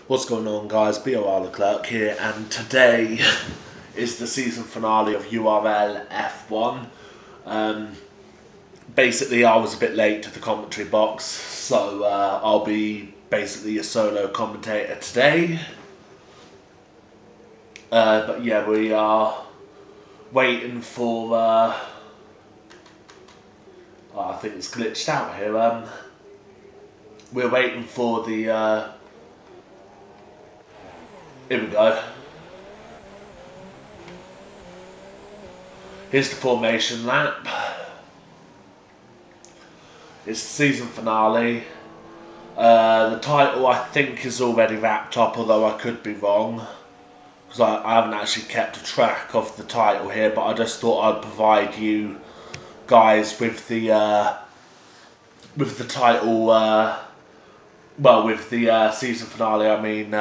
What's going on, guys? BOR Leclerc here, and today is the season finale of URL F1. Basically, I was a bit late to the commentary box, so I'll be basically a solo commentator today. But yeah, we are waiting for... I think it's glitched out here. We're waiting for the... Here we go. Here's the formation lap. It's the season finale. The title, I think, is already wrapped up, although I could be wrong, because I haven't actually kept a track of the title here, but I just thought I'd provide you guys with the title, well, with the season finale, I mean,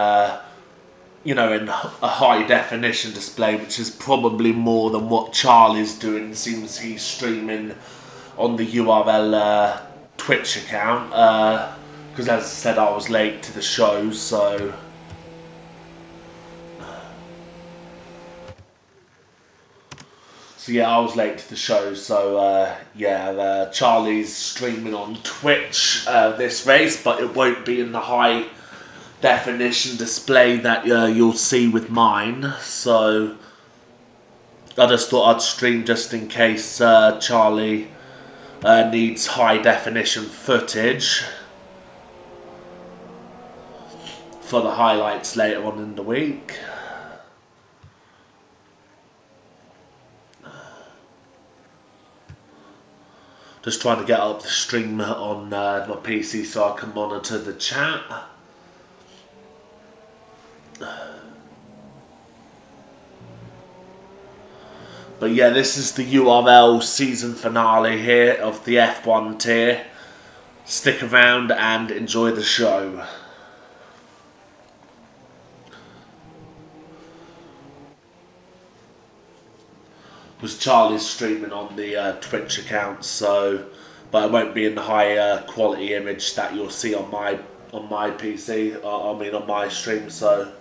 you know, in a high definition display, which is probably more than what Charlie's doing. It seems he's streaming on the URL Twitch account, because as I said, I was late to the show, so... So yeah, I was late to the show, so yeah, Charlie's streaming on Twitch this race, but it won't be in the high definition display that you'll see with mine, so I just thought I'd stream just in case Charlie needs high definition footage for the highlights later on in the week. Just trying to get up the stream on my PC so I can monitor the chat. But yeah, this is the URL season finale here of the F1 tier. Stick around and enjoy the show. Because Charlie's streaming on the Twitch account, so, but it won't be in the high quality image that you'll see on my PC. I mean on my stream, so.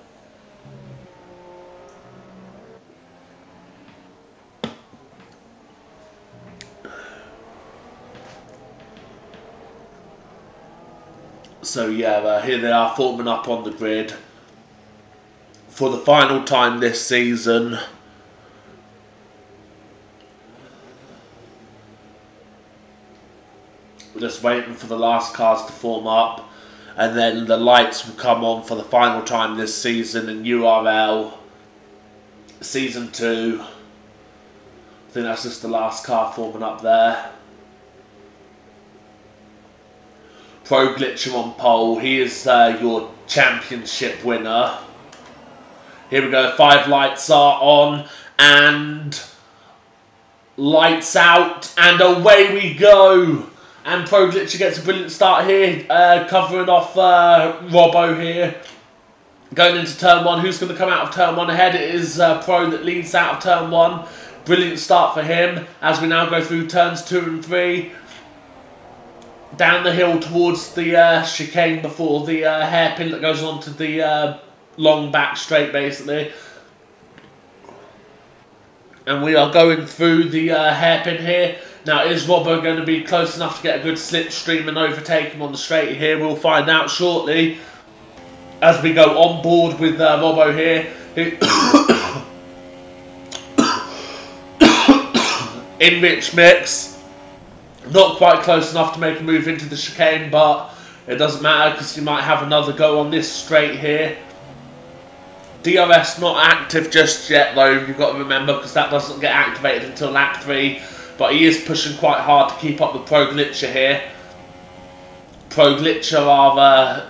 So yeah, here they are forming up on the grid for the final time this season. We're just waiting for the last cars to form up, and then the lights will come on for the final time this season in URL Season 2. I think that's just the last car forming up there. Pro Glitcher on pole, he is your championship winner. Here we go, 5 lights are on, and lights out, and away we go. And Pro Glitcher gets a brilliant start here, covering off Robbo here. Going into turn 1, who's going to come out of turn 1 ahead? It is Pro that leads out of turn 1. Brilliant start for him, as we now go through turns 2 and 3. Down the hill towards the chicane before the hairpin that goes on to the long back straight, basically. And we are going through the hairpin here. Now, is Robbo going to be close enough to get a good slipstream and overtake him on the straight here? We'll find out shortly as we go on board with Robbo here. In Rich Mix. Not quite close enough to make a move into the chicane, but it doesn't matter because you might have another go on this straight here. DRS not active just yet though, you've got to remember, because that doesn't get activated until lap 3. But he is pushing quite hard to keep up with Pro Glitcher here. Pro Glitcher are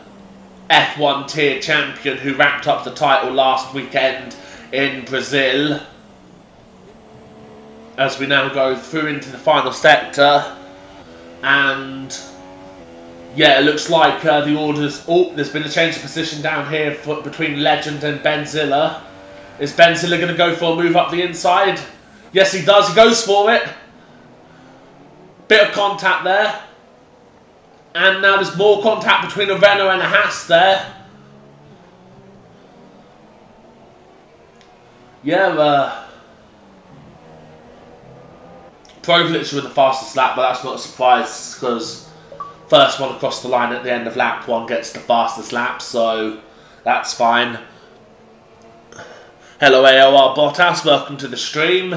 F1 tier champion who wrapped up the title last weekend in Brazil. As we now go through into the final sector. And yeah, it looks like the orders... Oh, there's been a change of position down here between Legend and Benzilla. Is Benzilla going to go for a move up the inside? Yes, he does. He goes for it. Bit of contact there. And now there's more contact between a Renault and a Haas there. Yeah, Roglic with the fastest lap, but that's not a surprise because first one across the line at the end of lap 1 gets the fastest lap, so that's fine. Hello AOR Bottas, welcome to the stream.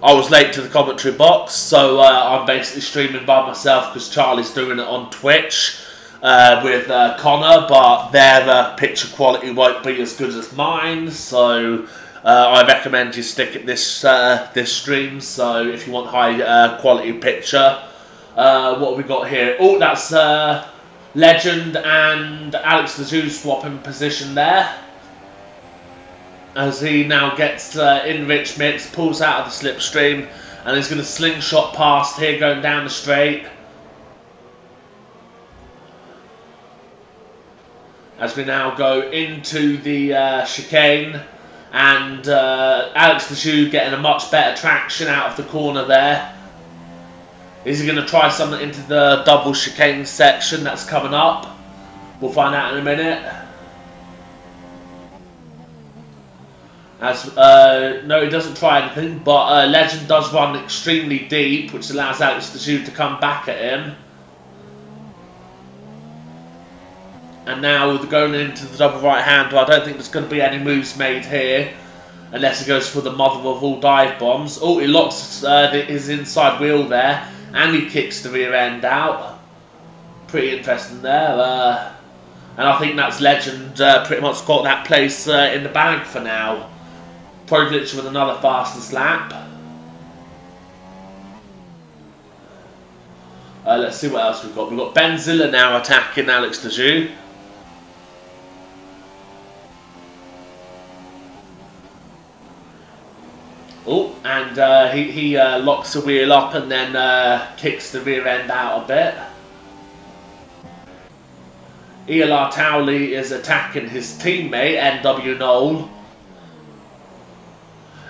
I was late to the commentary box, so I'm basically streaming by myself because Charlie's doing it on Twitch with Connor, but their picture quality won't be as good as mine, so I recommend you stick at this stream. So if you want high quality picture, what have we got here? Oh, that's Legend and Alex Lazou swapping position there. As he now gets in Rich Mix, pulls out of the slipstream, and he's going to slingshot past here going down the straight. As we now go into the chicane, and Alex Lazou getting a much better traction out of the corner there. Is he going to try something into the double chicane section that's coming up? We'll find out in a minute. No, he doesn't try anything, but Legend does run extremely deep, which allows Alex Lazou to come back at him. And now going into the double right-hander, I don't think there's going to be any moves made here, unless he goes for the mother of all dive bombs. Oh, he locks his inside wheel there, and he kicks the rear end out. Pretty interesting there. And I think that's Legend pretty much got that place in the bag for now. Roglic with another fastest lap. Let's see what else we've got. We've got Benzilla now attacking Alex Lazou. Oh, and he locks the wheel up and then kicks the rear end out a bit. ELR Towley is attacking his teammate, NW Knoll.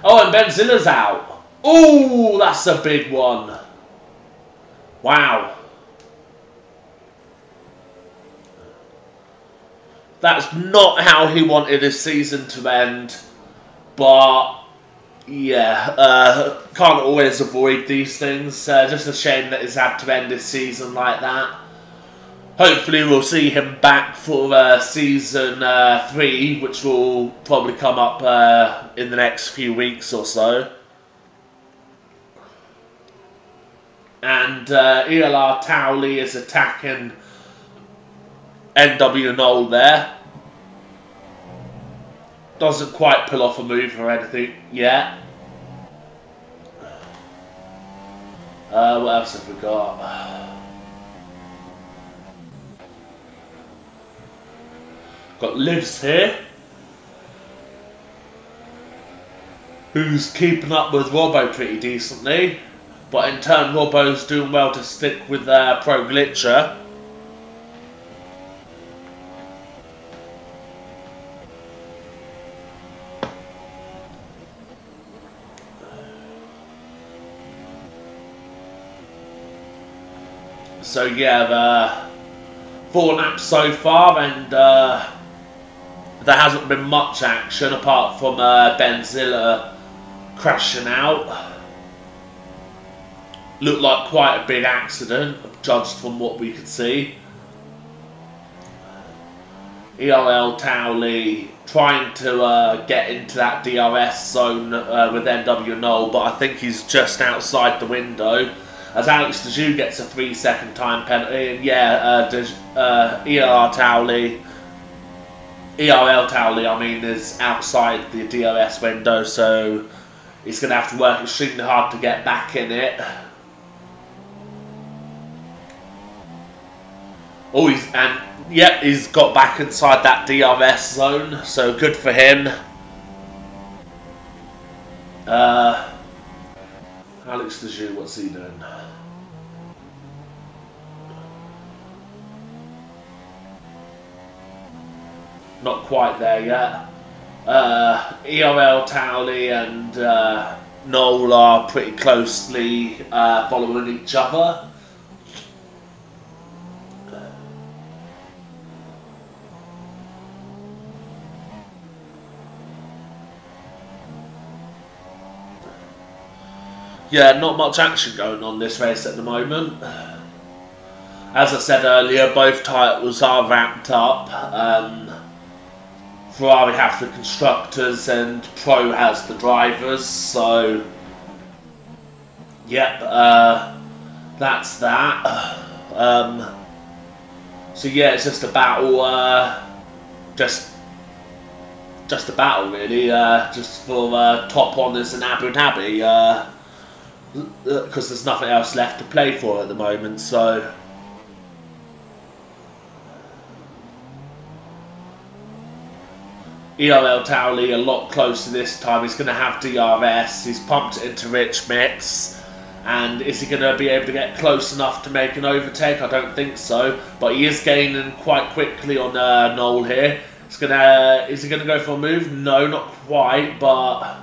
Oh, and Benzilla's out. Oh, that's a big one. Wow. That's not how he wanted his season to end. But, yeah, can't always avoid these things. Just a shame that he's had to end his season like that. Hopefully we'll see him back for season 3, which will probably come up in the next few weeks or so. And ELR Towley is attacking NW Knoll there. Doesn't quite pull off a move or anything yet. What else have we got? Got Livs here, who's keeping up with Robbo pretty decently, but in turn Robbo's doing well to stick with Pro Glitcher. So yeah, 4 laps so far, and there hasn't been much action apart from Benzilla crashing out. Looked like quite a big accident, judged from what we could see. ERL Towley trying to get into that DRS zone with NW Knoll, but I think he's just outside the window. As Alex Lazou gets a 3-second time penalty, and yeah, ERL Towley, I mean, is outside the DRS window, so he's going to have to work extremely hard to get back in it. Oh, he's got back inside that DRS zone, so good for him. Alex Lazou, what's he doing? Not quite there yet. ERL Towley and Knoll are pretty closely following each other. Yeah, not much action going on this race at the moment. As I said earlier, both titles are wrapped up. Ferrari have the constructors and Pro has the drivers, so yep, that's that. So yeah, it's just a battle, just a battle really, just for top honours in Abu Dhabi, because there's nothing else left to play for at the moment, so. ERL Towley a lot closer this time. He's going to have DRS. He's pumped it into Rich Mix. And is he going to be able to get close enough to make an overtake? I don't think so. But he is gaining quite quickly on Noel here. Is he going to go for a move? No, not quite. But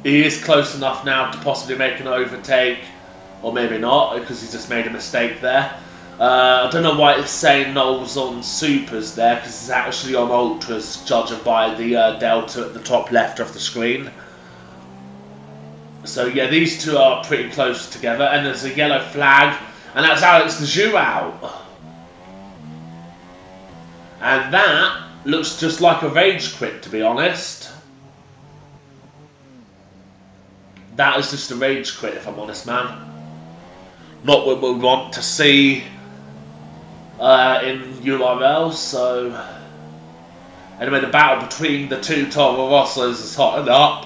he is close enough now to possibly make an overtake. Or maybe not, because he just made a mistake there. I don't know why it's saying Noel's on Supers there, because it's actually on Ultras, judging by the delta at the top left of the screen. So yeah, these two are pretty close together, and there's a yellow flag, and that's Alex Zhu out. And that looks just like a rage quit, to be honest. That is just a rage quit, if I'm honest, man. Not what we want to see in URL, so anyway, the battle between the two Toro Rossos is hotting up.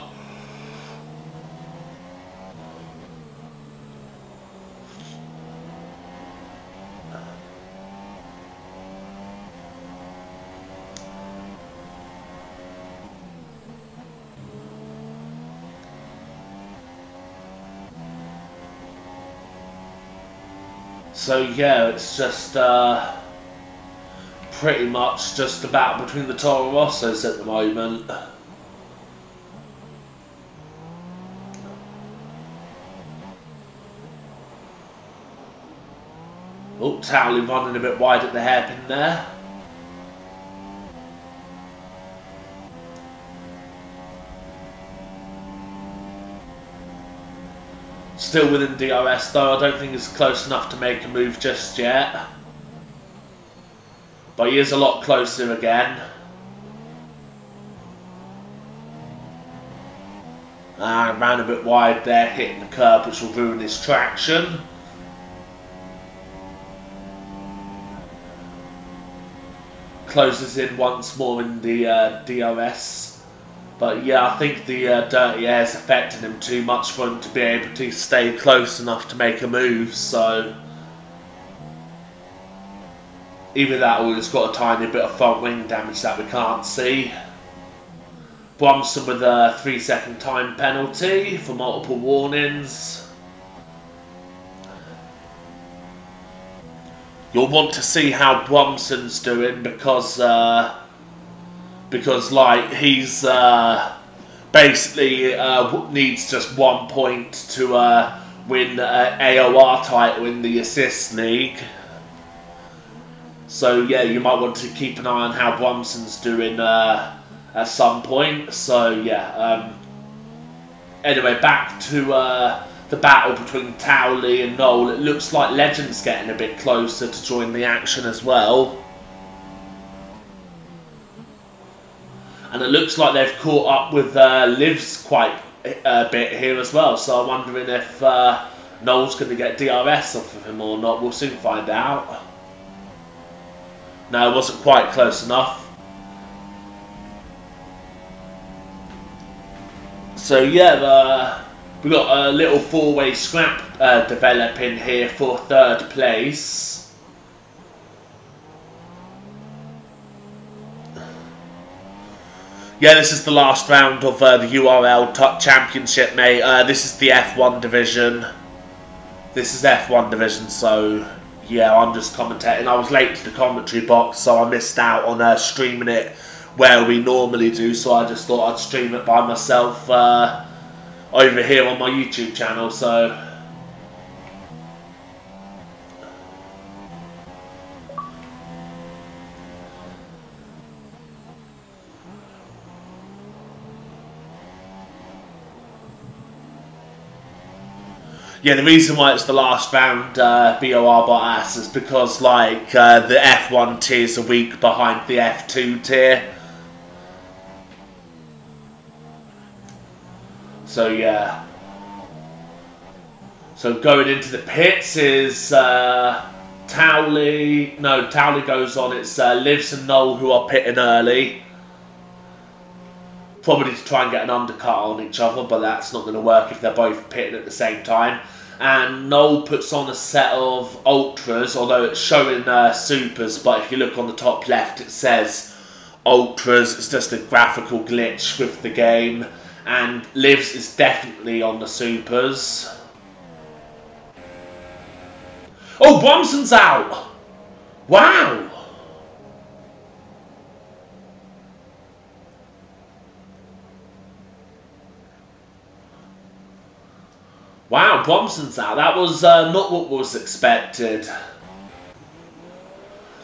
So yeah, it's just pretty much just a battle between the Toro Rossos at the moment. Oh, Towley running a bit wide at the hairpin there. Still within DRS though, I don't think it's close enough to make a move just yet. But he is a lot closer again. And ran a bit wide there, hitting the curb, which will ruin his traction. Closes in once more in the DRS. But yeah, I think the dirty air is affecting him too much for him to be able to stay close enough to make a move, so either that or he's got a tiny bit of front wing damage that we can't see. Brumson with a 3-second time penalty for multiple warnings. You'll want to see how Brumson's doing because like he's basically needs just 1 point to win AOR title in the assist league. So yeah, you might want to keep an eye on how Brumson's doing at some point. So yeah. Anyway, back to the battle between Towley and Noel. It looks like Legend's getting a bit closer to join the action as well. And it looks like they've caught up with Liv's quite a bit here as well. So I'm wondering if Noel's going to get DRS off of him or not. We'll soon find out. No, it wasn't quite close enough. So yeah, we've got a little four-way scrap developing here for third place. Yeah, this is the last round of the URL Championship, mate. This is the F1 division. This is F1 division, so yeah, I'm just commentating. I was late to the commentary box, so I missed out on streaming it where we normally do, so I just thought I'd stream it by myself over here on my YouTube channel, so Yeah, the reason why it's the last round BOR Bottas is because, like, the F1 tier is a week behind the F2 tier. So, yeah. So, going into the pits is Towley. No, Towley goes on. It's Livs and Noel who are pitting early. Probably to try and get an undercut on each other, but that's not going to work if they're both pitting at the same time. And Noel puts on a set of Ultras, although it's showing Supers, but if you look on the top left it says Ultras. It's just a graphical glitch with the game. And Livs is definitely on the Supers. Oh, Bromson's out! Wow! Wow, Bromson's out. That was not what was expected.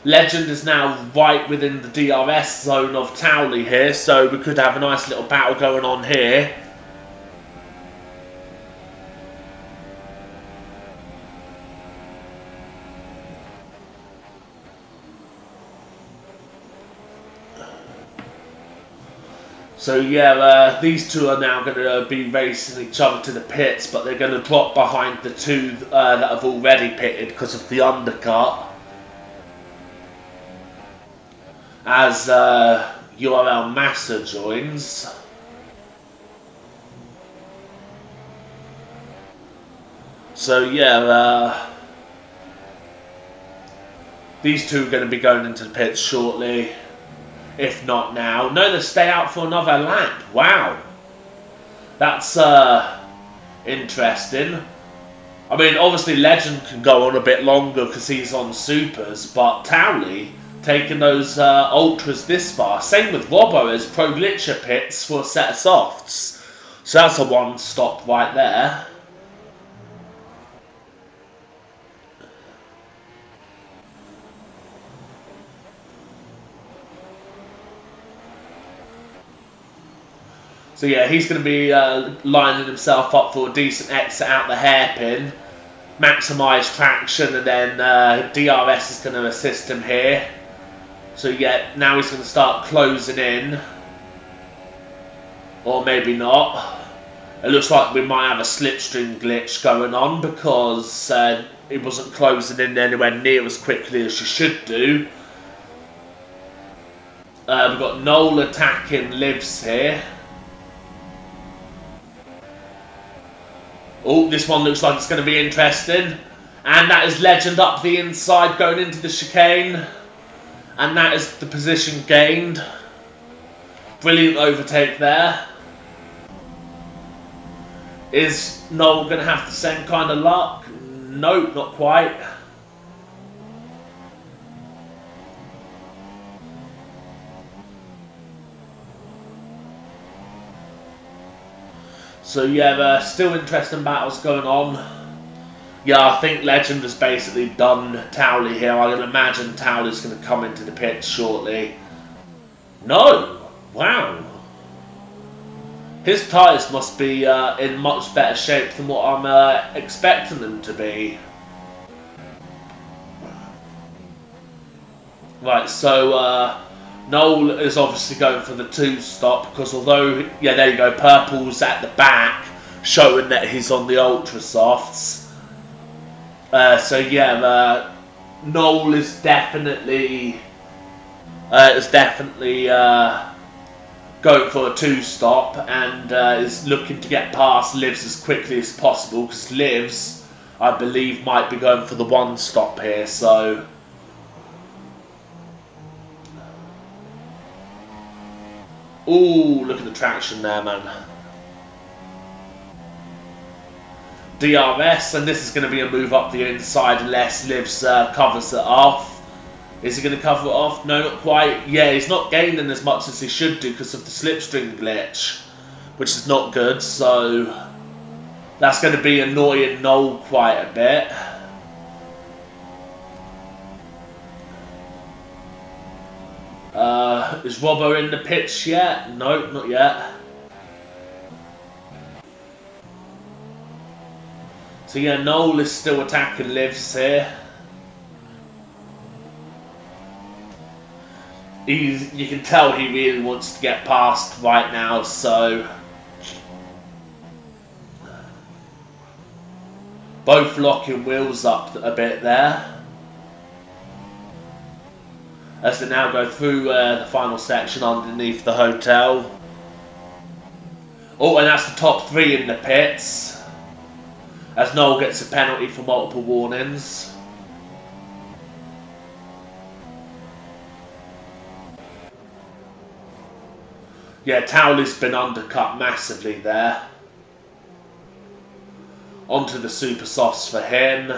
Legend is now right within the DRS zone of Towley here, so we could have a nice little battle going on here. So yeah, these two are now going to be racing each other to the pits, but they're going to drop behind the two that have already pitted because of the undercut. As URL Massa joins. So yeah, these two are going to be going into the pits shortly. If not now. No, they stay out for another lap. Wow. That's interesting. I mean, obviously Legend can go on a bit longer because he's on Supers, but Towley taking those Ultras this far. Same with Robbo as Pro Glitcher pits for a set of softs. So that's a one stop right there. So yeah, he's going to be lining himself up for a decent exit out the hairpin, maximise traction, and then DRS is going to assist him here. So yeah, now he's going to start closing in, or maybe not. It looks like we might have a slipstream glitch going on because it wasn't closing in anywhere near as quickly as you should do. We've got Noel attacking Livs here. Oh, this one looks like it's going to be interesting. And that is Legend up the inside going into the chicane. And that is the position gained. Brilliant overtake there. Is Noel going to have the same kind of luck? Nope, not quite. So yeah, still interesting battles going on. Yeah, I think Legend has basically done Towley here. I can imagine Towley's going to come into the pit shortly. No! Wow. His tyres must be in much better shape than what I'm expecting them to be. Right, so Noel is obviously going for the 2-stop because although, yeah, there you go, Purple's at the back, showing that he's on the Ultra Softs. So yeah, Noel is definitely going for a 2-stop and is looking to get past Livs as quickly as possible because Livs, I believe, might be going for the 1-stop here. So. Ooh, look at the traction there, man. DRS, and this is going to be a move up the inside unless Livs covers it off. Is he going to cover it off? No, not quite. Yeah, he's not gaining as much as he should do because of the slipstream glitch, which is not good, so that's going to be annoying Noel quite a bit. Is Robbo in the pits yet? No, not yet. So yeah, Noel is still attacking Livs here. You can tell he really wants to get past right now, so both locking wheels up a bit there. As they now go through the final section underneath the hotel. Oh, and that's the top three in the pits. As Noel gets a penalty for multiple warnings. Yeah, Towley's been undercut massively there. Onto the super softs for him.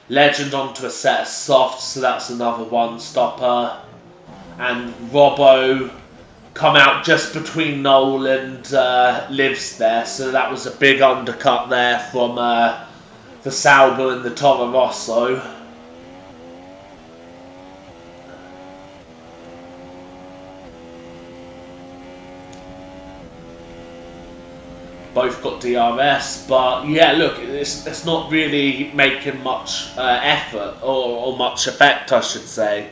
Legend onto a set of softs, so that's another one stopper. And Robbo come out just between Noel and Livs there, so that was a big undercut there from the Sauber and the Toro Rosso. Both got DRS, but yeah, look, it's not really making much effort or much effect, I should say.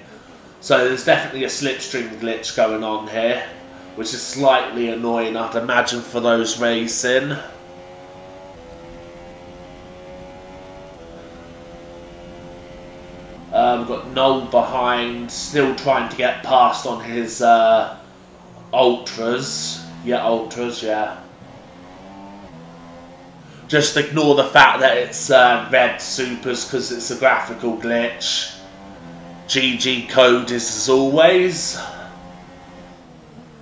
So there's definitely a slipstream glitch going on here, which is slightly annoying, I'd imagine, for those racing. We've got Noel behind, still trying to get past on his Ultras. Yeah, Ultras, yeah. Just ignore the fact that it's red supers because it's a graphical glitch. GG code is as always.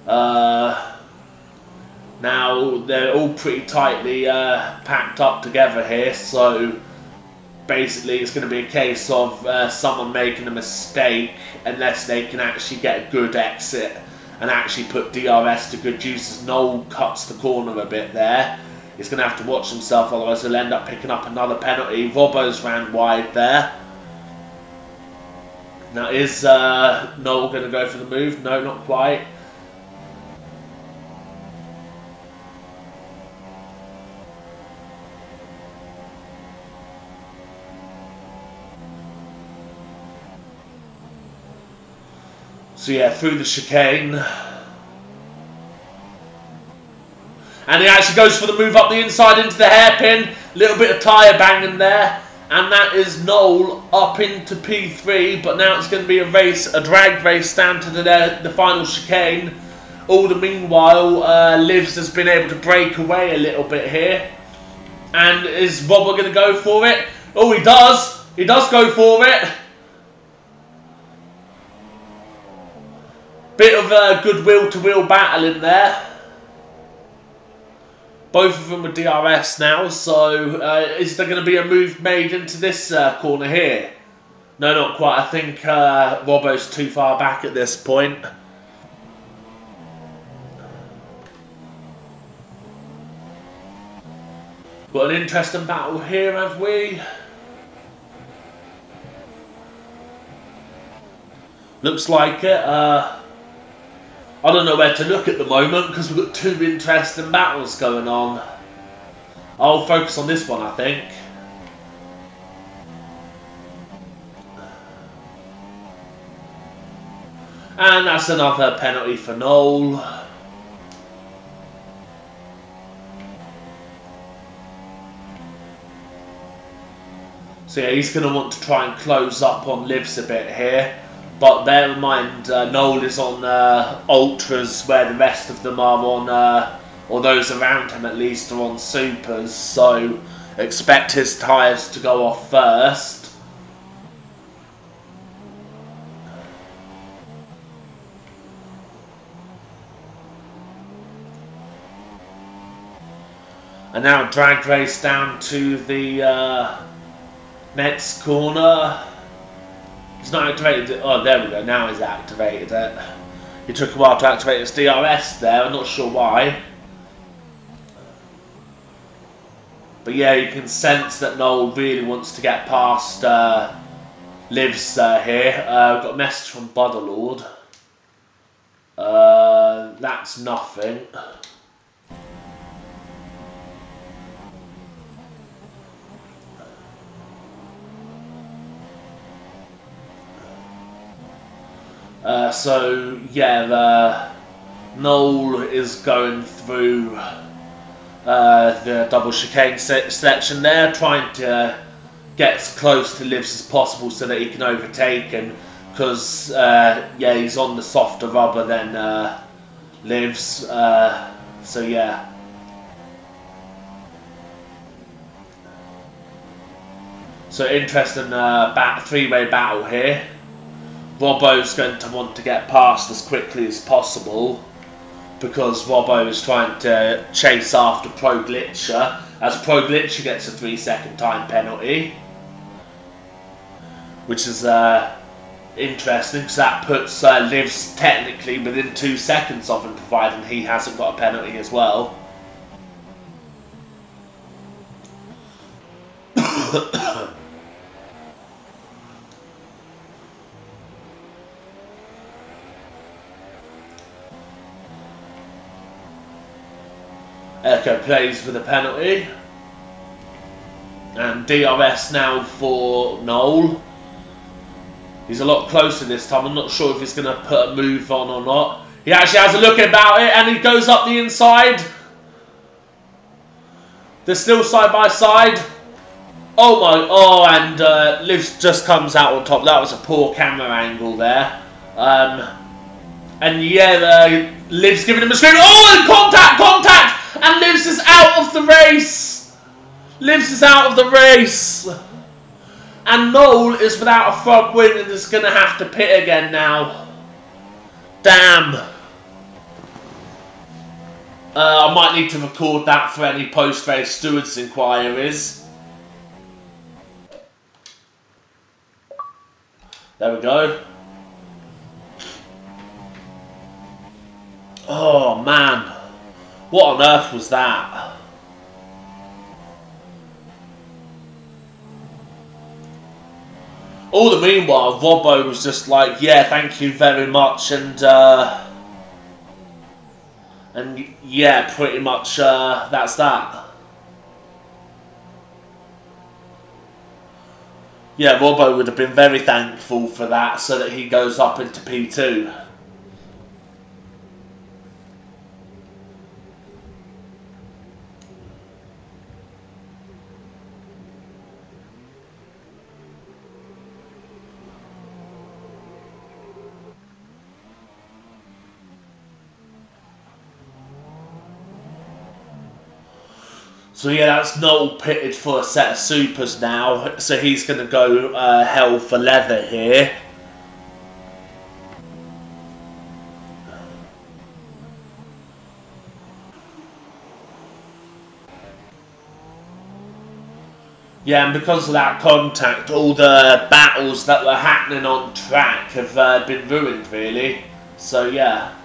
Now they're all pretty tightly packed up together here, so basically it's going to be a case of someone making a mistake unless they can actually get a good exit and actually put DRS to good use. As Noel cuts the corner a bit there. He's going to have to watch himself, otherwise he'll end up picking up another penalty. Robbo's ran wide there. Now, is Noel going to go for the move? No, not quite. So yeah, through the chicane. And he actually goes for the move up the inside into the hairpin. Little bit of tyre banging there. And that is Noel up into P3. But now it's going to be a race, a drag race down to the final chicane. All the meanwhile, Livs has been able to break away a little bit here. And is Robbo going to go for it? Oh, he does. He does go for it. Bit of a good wheel-to-wheel battle in there. Both of them are DRS now, so is there going to be a move made into this corner here? No, not quite. I think Robbo's too far back at this point. Got an interesting battle here, have we? Looks like it. I don't know where to look at the moment because we've got two interesting battles going on. I'll focus on this one, I think. And that's another penalty for Noel. So yeah, he's going to want to try and close up on Livs a bit here. But bear in mind, Noel is on Ultras, where the rest of them are on, or those around him at least, are on Supers. So expect his tyres to go off first. And now drag race down to the next corner. It's not activated it. Oh, there we go. Now he's activated it. It took a while to activate his DRS there. I'm not sure why. But yeah, you can sense that Noel really wants to get past Livs here. We've got a message from Butterlord. That's nothing. So yeah, Noel is going through the double chicane section there, trying to get as close to Livs as possible so that he can overtake, and because yeah, he's on the softer rubber than Livs, so yeah. So interesting three-way battle here. Robbo's going to want to get past as quickly as possible because Robbo is trying to chase after Pro Glitcher, as Pro Glitcher gets a 3-second time penalty, which is interesting because that puts Livs technically within 2 seconds of him, providing he hasn't got a penalty as well. Echo plays for the penalty, and DRS now for Noel. He's a lot closer this time. I'm not sure if he's going to put a move on or not. He actually has a look about it, and he goes up the inside. They're still side by side. Oh my, oh, and Livs just comes out on top. That was a poor camera angle there. And yeah, Livs giving him a scream. Oh, and contact! And Livs is out of the race. Livs is out of the race. And Noel is without a front wing and is going to have to pit again now. Damn. I might need to record that for any post-race stewards inquiries. There we go. Oh man. What on earth was that? All the meanwhile, Robbo was just like, yeah, thank you very much, and yeah, pretty much that's that. Yeah, Robbo would have been very thankful for that, so that he goes up into P2. So yeah, that's Noel pitted for a set of supers now, so he's going to go hell for leather here. Yeah, and because of that contact, all the battles that were happening on track have been ruined, really. So yeah.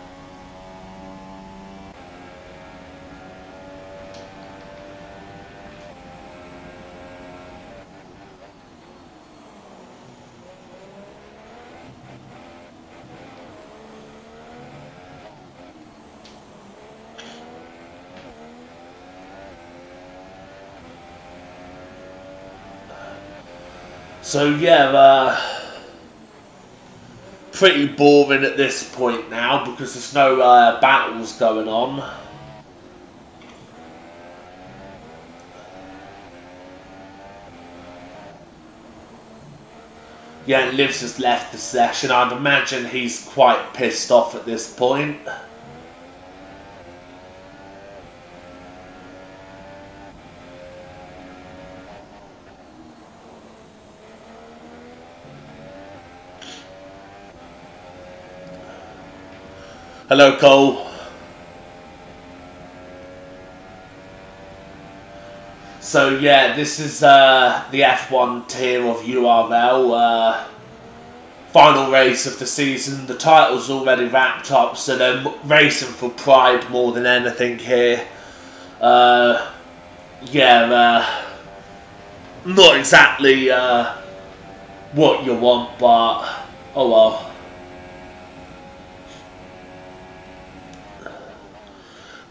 So yeah, pretty boring at this point now because there's no battles going on. Yeah, and Livs has left the session. I'd imagine he's quite pissed off at this point. Hello, Cole. So yeah, this is the F1 tier of URL. Final race of the season. The title's already wrapped up, so they're racing for pride more than anything here. Yeah, not exactly what you want, but oh well.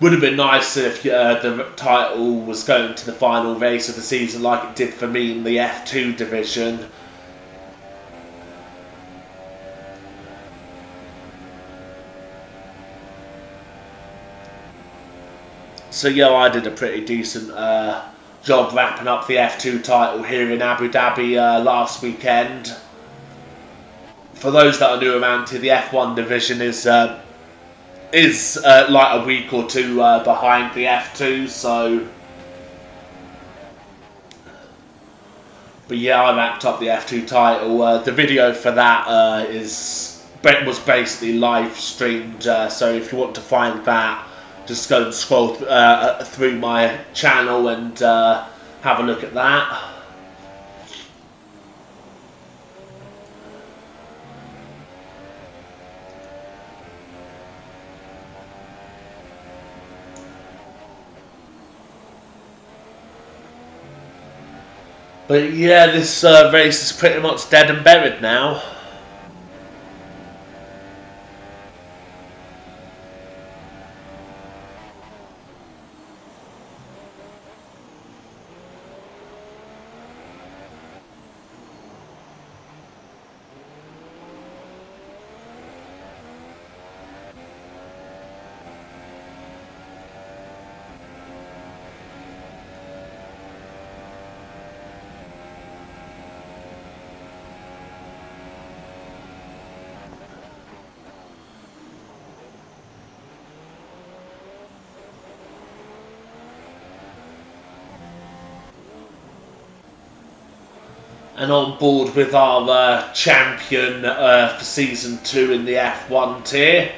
Would have been nice if the title was going to the final race of the season like it did for me in the F2 division. So yeah, I did a pretty decent job wrapping up the F2 title here in Abu Dhabi last weekend. For those that are new around here, the F1 division is like a week or two behind the F2, so. But yeah, I wrapped up the F2 title. The video for that was basically live streamed, so if you want to find that, just go and scroll through my channel and have a look at that. But yeah, this race is pretty much dead and buried now. And on board with our champion for Season 2 in the F1 tier,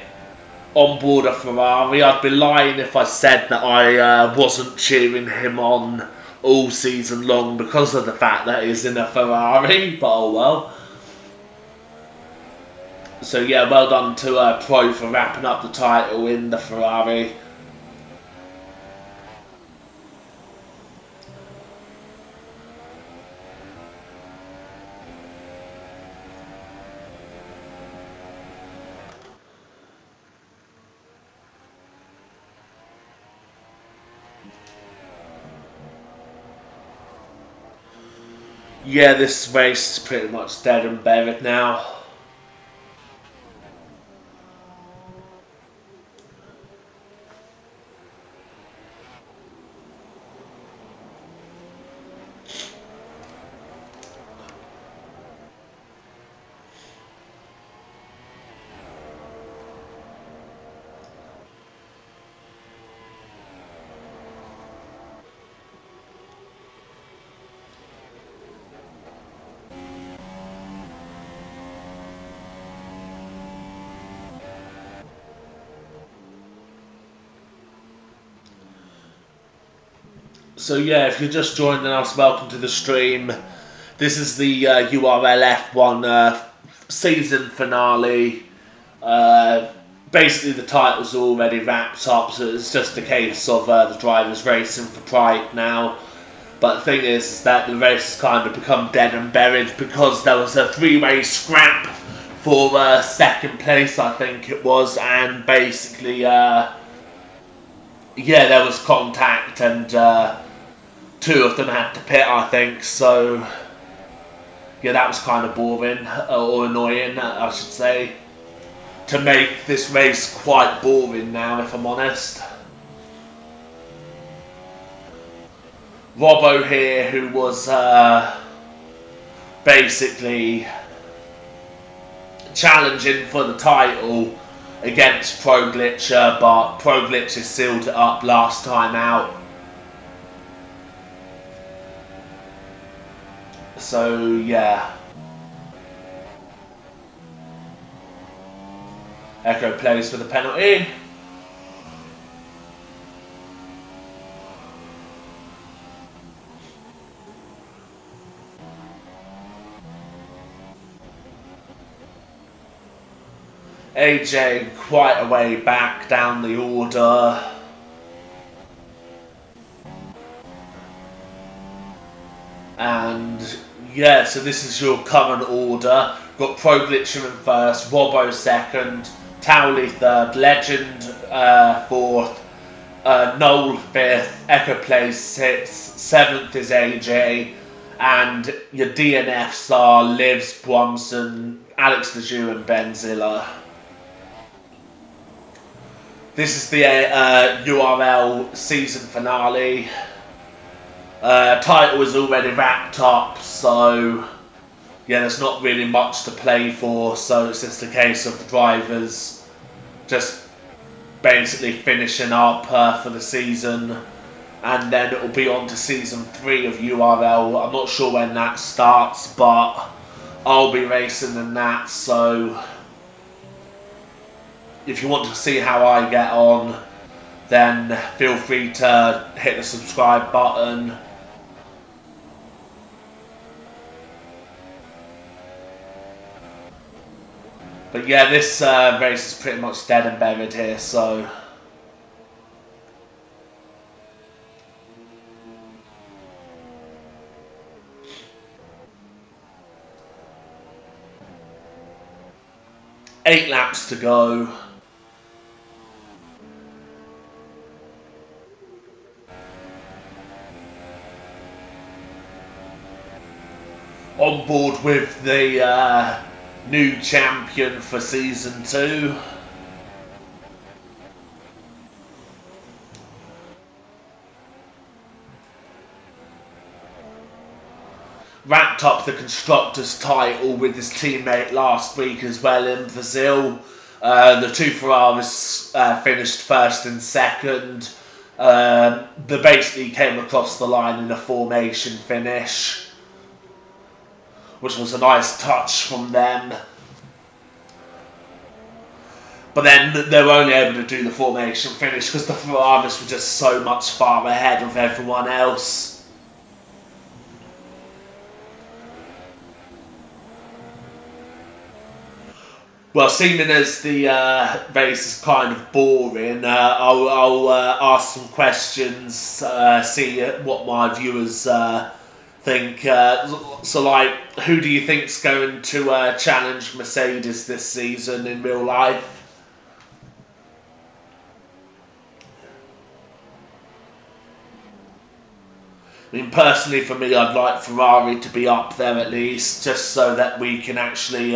on board a Ferrari. I'd be lying if I said that I wasn't cheering him on all season long because of the fact that he's in a Ferrari, but oh well. So yeah, well done to Pro for wrapping up the title in the Ferrari. Yeah, this race is pretty much dead and buried now. So yeah, if you're just joining us, welcome to the stream. This is the URL F1 season finale. Basically the title's already wrapped up, so it's just a case of the drivers racing for pride now. But the thing is that the race has kind of become dead and buried because there was a three-way scrap for second place, I think it was, and basically yeah, there was contact and two of them had to pit, I think, so yeah, that was kind of boring, or annoying, I should say, to make this race quite boring now, if I'm honest. Robbo here, who was basically challenging for the title against Pro Glitcher, but Pro Glitcher sealed it up last time out. So yeah, Echo plays for the penalty. AJ quite a way back down the order. And yeah, so this is your current order. Got Pro Glitcher in first, Robbo second, Towley third, Legend fourth, Noel fifth, Echo plays sixth, seventh is AJ, and your DNFs are Livs, Bromson, Alex Lejeune and Ben Ziller. This is the URL season finale. Title is already wrapped up, so yeah, there's not really much to play for. So it's just a case of the drivers just basically finishing up for the season, and then it will be on to season 3 of URL. I'm not sure when that starts, but I'll be racing in that, so if you want to see how I get on, then feel free to hit the subscribe button. But yeah, this race is pretty much dead and buried here, so eight laps to go. On board with the new champion for season 2. Wrapped up the constructors title with his teammate last week as well in Brazil. The two Ferraris finished first and second. They basically came across the line in a formation finish, which was a nice touch from them. But then they were only able to do the formation finish because the Ferraris were just so much far ahead of everyone else. Well, seeming as the race is kind of boring, I'll ask some questions, see what my viewers think. So, like, who do you think's going to challenge Mercedes this season in real life? I mean, personally, for me, I'd like Ferrari to be up there at least, just so that we can actually,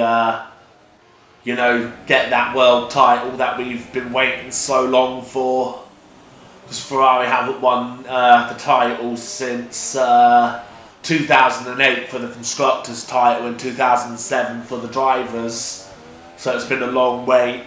you know, get that world title that we've been waiting so long for. Because Ferrari haven't won the title since 2008 for the constructors title and 2007 for the drivers. So it's been a long wait.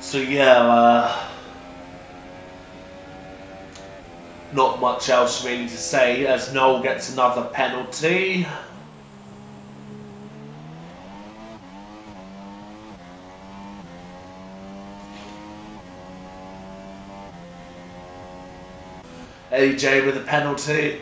So yeah, not much else really to say as Noel gets another penalty. AJ with a penalty.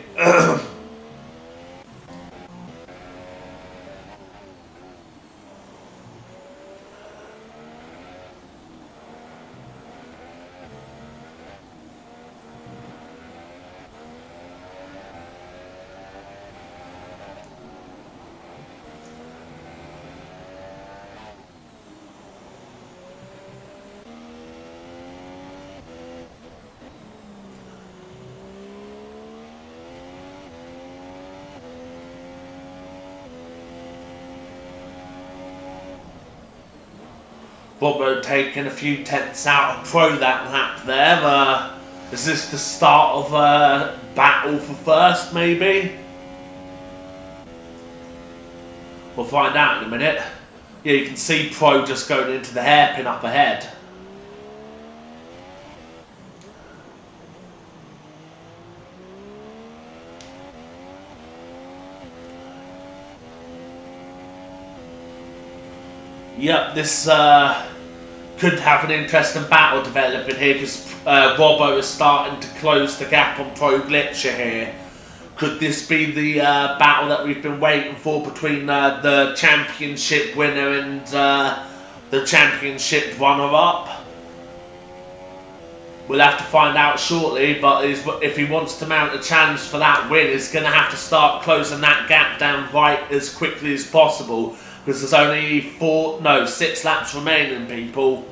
Bobo taking a few tenths out of Pro that lap there. Is this the start of a battle for first, maybe? We'll find out in a minute. Yeah, you can see Pro just going into the hairpin up ahead. Yep, this could have an interesting battle developing here because Robbo is starting to close the gap on Pro Glitcher here. Could this be the battle that we've been waiting for between the championship winner and the championship runner-up? We'll have to find out shortly, but if he wants to mount a challenge for that win, he's going to have to start closing that gap down right as quickly as possible, because there's only 6 laps remaining, people.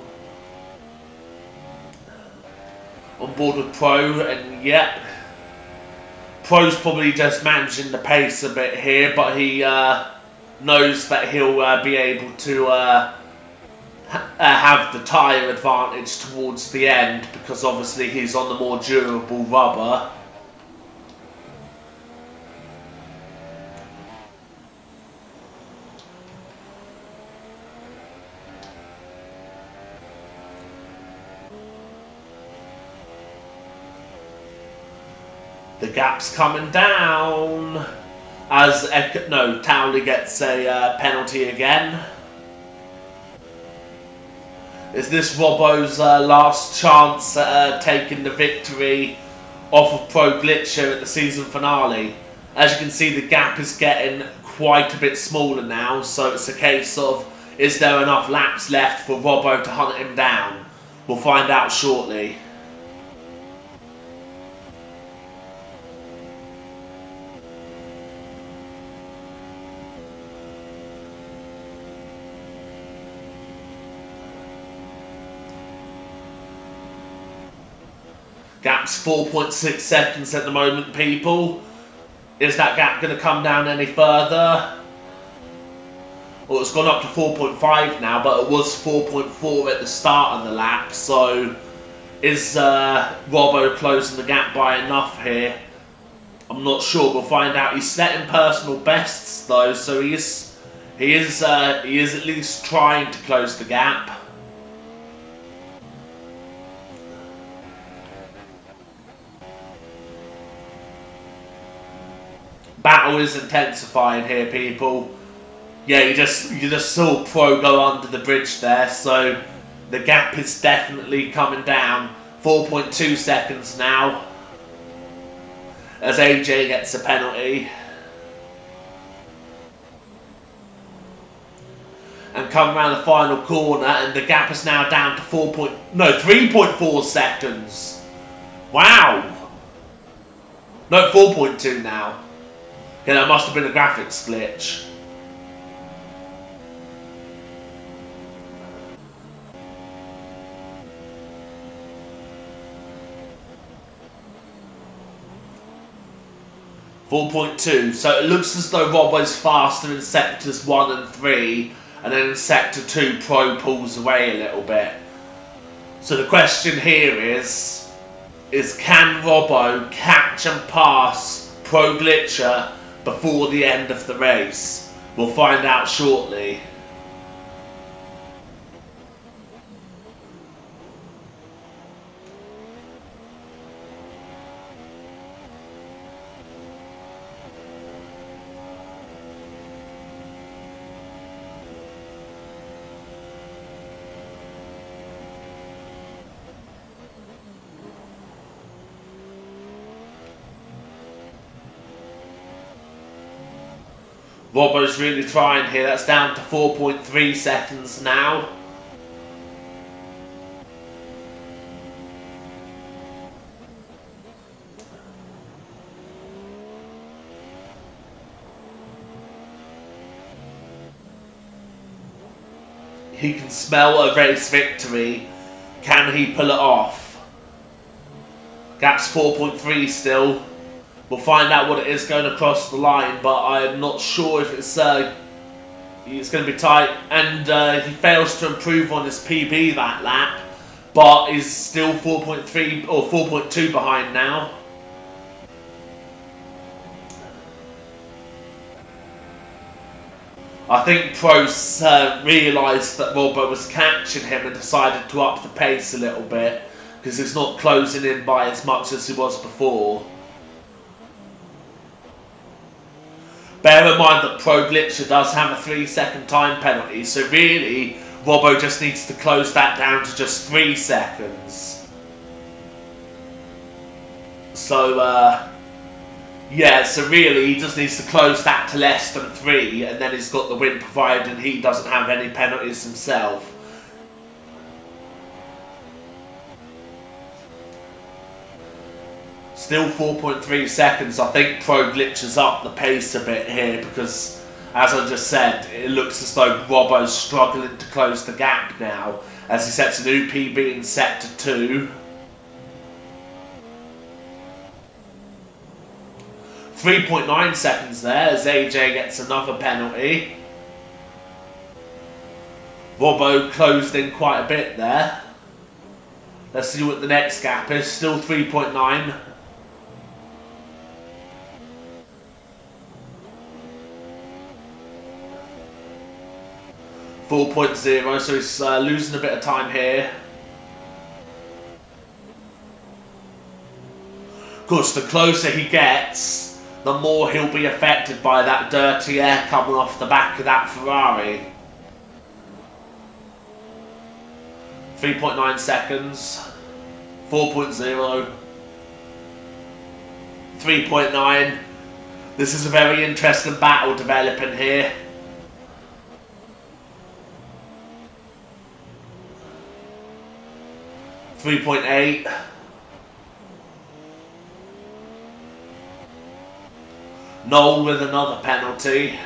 On board with Pro, and yep, Pro's probably just managing the pace a bit here, but he knows that he'll be able to have the tyre advantage towards the end, because obviously he's on the more durable rubber. The gap's coming down as Towley gets a penalty again. Is this Robbo's last chance at taking the victory off of Pro Glitcher at the season finale? As you can see, the gap is getting quite a bit smaller now, so it's a case of, is there enough laps left for Robbo to hunt him down? We'll find out shortly. Gap's 4.6 seconds at the moment, people. Is that gap going to come down any further? Well, it's gone up to 4.5 now, but it was 4.4 at the start of the lap. So, is Robbo closing the gap by enough here? I'm not sure. We'll find out. He's setting personal bests though, so he is at least trying to close the gap. Battle is intensifying here, people. Yeah, you just saw Pro go under the bridge there, so the gap is definitely coming down. 4.2 seconds now as AJ gets a penalty. And come around the final corner, and the gap is now down to 3.4 seconds. Wow. No, 4.2 now. Yeah, that must have been a graphics glitch. .2, so it looks as though Robbo's faster in sectors 1 and 3, and then in sector 2 Pro pulls away a little bit. So the question here is can Robbo catch and pass Pro Glitcher before the end of the race? We'll find out shortly. Robbo's really trying here. That's down to 4.3 seconds now. He can smell a race victory. Can he pull it off? Gap's 4.3 still. We'll find out what it is going across the line, but I'm not sure if it's going to be tight. And he fails to improve on his PB that lap, but is still 4.3 or 4.2 behind now. I think Prost realised that Robbo was catching him and decided to up the pace a little bit, because he's not closing in by as much as he was before. Bear in mind that Pro Glitcher does have a 3-second time penalty, so really Robbo just needs to close that down to just 3 seconds. So yeah, so really he just needs to close that to less than 3, and then he's got the win, provided he doesn't have any penalties himself. Still 4.3 seconds. I think Pro glitches up the pace a bit here because, as I just said, it looks as though Robbo's struggling to close the gap now as he sets a new PB in Sector 2. 3.9 seconds there as AJ gets another penalty. Robbo closed in quite a bit there. Let's see what the next gap is. Still 3.9. .0, so he's losing a bit of time here. Of course, the closer he gets, the more he'll be affected by that dirty air coming off the back of that Ferrari. 3.9 seconds. 4.0. 3.9. This is a very interesting battle developing here. .8. Noel with another penalty.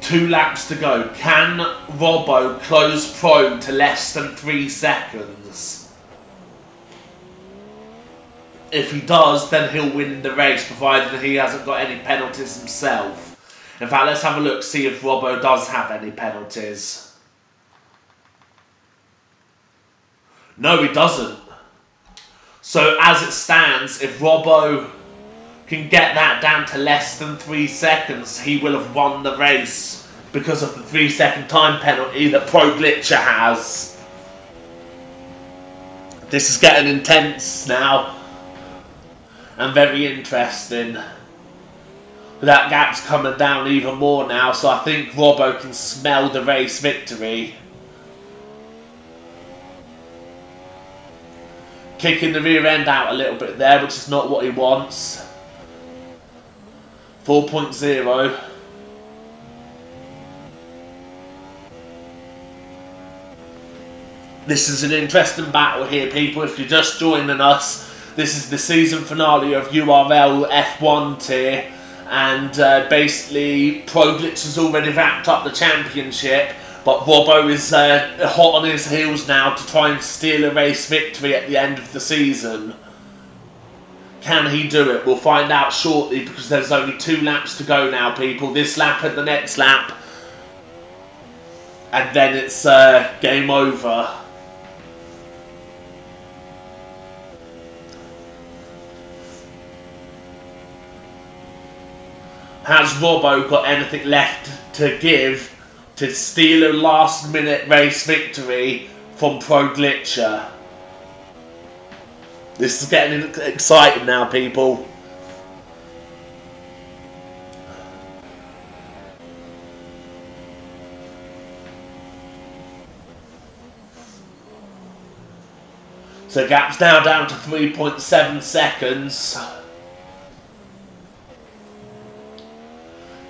Two laps to go. Can Robbo close Pro to less than 3 seconds? If he does, then he'll win the race, provided he hasn't got any penalties himself. In fact, let's have a look, see if Robbo does have any penalties. No, he doesn't. So as it stands, if Robbo can get that down to less than 3 seconds, he will have won the race because of the 3-second time penalty that Pro Glitcher has. This is getting intense now and very interesting. That gap's coming down even more now, so I think Robbo can smell the race victory. Kicking the rear end out a little bit there, which is not what he wants. 4.0. This is an interesting battle here, people. If you're just joining us, this is the season finale of URL F1 tier. And basically, Pro Glitch has already wrapped up the championship, but Robbo is hot on his heels now to try and steal a race victory at the end of the season. Can he do it? We'll find out shortly because there's only 2 laps to go now, people. This lap and the next lap. And then it's game over. Has Robbo got anything left to give to steal a last-minute race victory from Pro Glitcher? This is getting exciting now, people. So gap's now down to 3.7 seconds.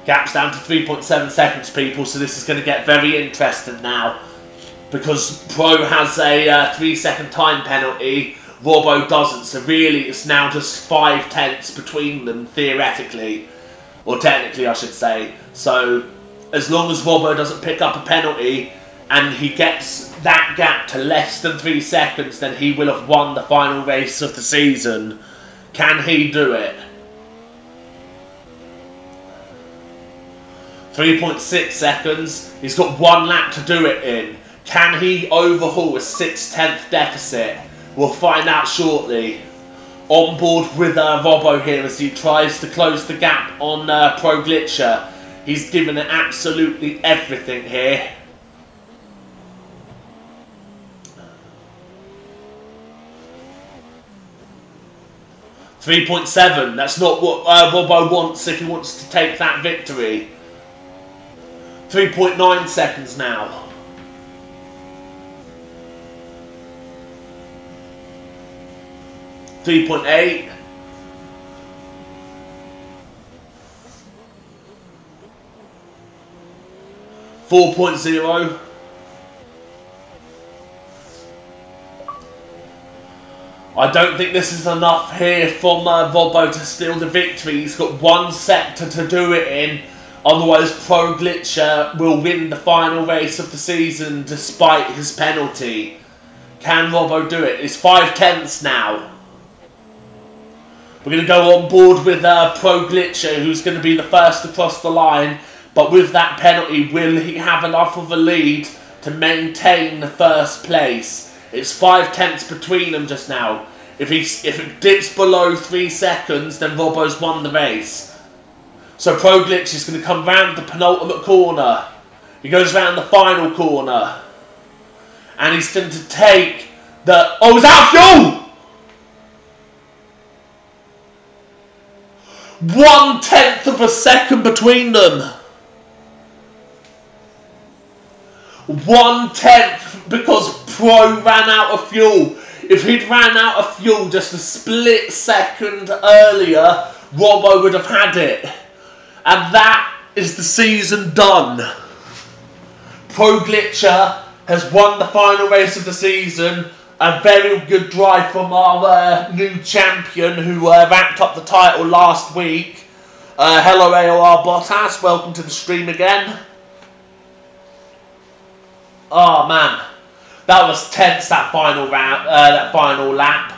Gap's down to 3.7 seconds, people, so this is going to get very interesting now. Because Pro has a 3-second time penalty, Robbo doesn't, so really it's now just 5/10 between them, theoretically. Or technically, I should say. So, as long as Robbo doesn't pick up a penalty, and he gets that gap to less than 3 seconds, then he will have won the final race of the season. Can he do it? 3.6 seconds. He's got 1 lap to do it in. Can he overhaul a 6/10 deficit? We'll find out shortly. On board with Robbo here as he tries to close the gap on Pro Glitcher. He's given it absolutely everything here. .7. That's not what Robbo wants if he wants to take that victory. 3.9 seconds now. 3.8. 4.0. I don't think this is enough here from Robbo to steal the victory. He's got one sector to do it in. Otherwise, Pro Glitcher will win the final race of the season despite his penalty. Can Robbo do it? It's 5/10 now. We're going to go on board with Pro Glitcher, who's going to be the first across the line. But with that penalty, will he have enough of a lead to maintain the first place? It's 5/10 between them just now. If it dips below 3 seconds, then Robbo's won the race. So Pro Glitch is going to come round the penultimate corner. He goes round the final corner. And he's going to take the... Oh, he's out of fuel! 1/10 of a second between them. 1/10 because Pro ran out of fuel. If he'd ran out of fuel just a split second earlier, Robbo would have had it. And that is the season done. Pro Glitcher has won the final race of the season. A very good drive from our new champion who wrapped up the title last week. Hello AOR Bottas, welcome to the stream again. Oh man, that was tense, that final round, that final lap.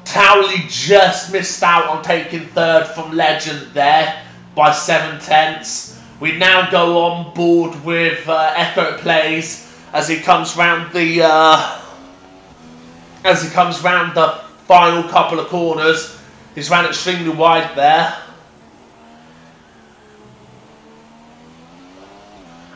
Towley just missed out on taking third from Legend there by 7/10. We now go on board with Echo Plays as he comes round the final couple of corners. He's ran extremely wide there.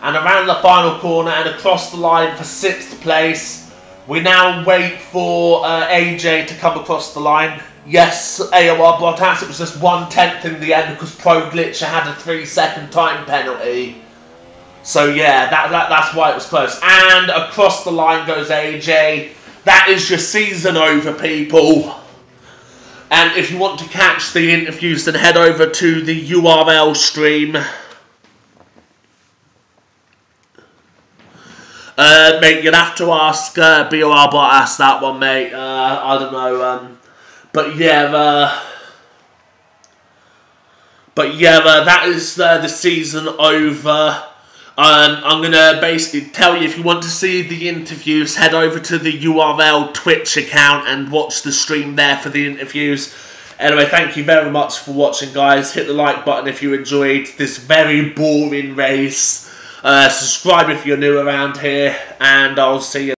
And around the final corner and across the line for 6th place. We now wait for AJ to come across the line. Yes, AOR Bottas, it was just 1/10 in the end because Pro Glitcher had a 3-second time penalty. So yeah, that's why it was close. And across the line goes AJ. That is your season over, people. And if you want to catch the interviews, then head over to the URL stream. Mate, you'll have to ask BOR Bottas that one, mate. I don't know. But yeah, that is the season over. I'm going to basically tell you, if you want to see the interviews, head over to the URL Twitch account and watch the stream there for the interviews. Anyway, thank you very much for watching, guys. Hit the like button if you enjoyed this very boring race. Subscribe if you're new around here, and I'll see you.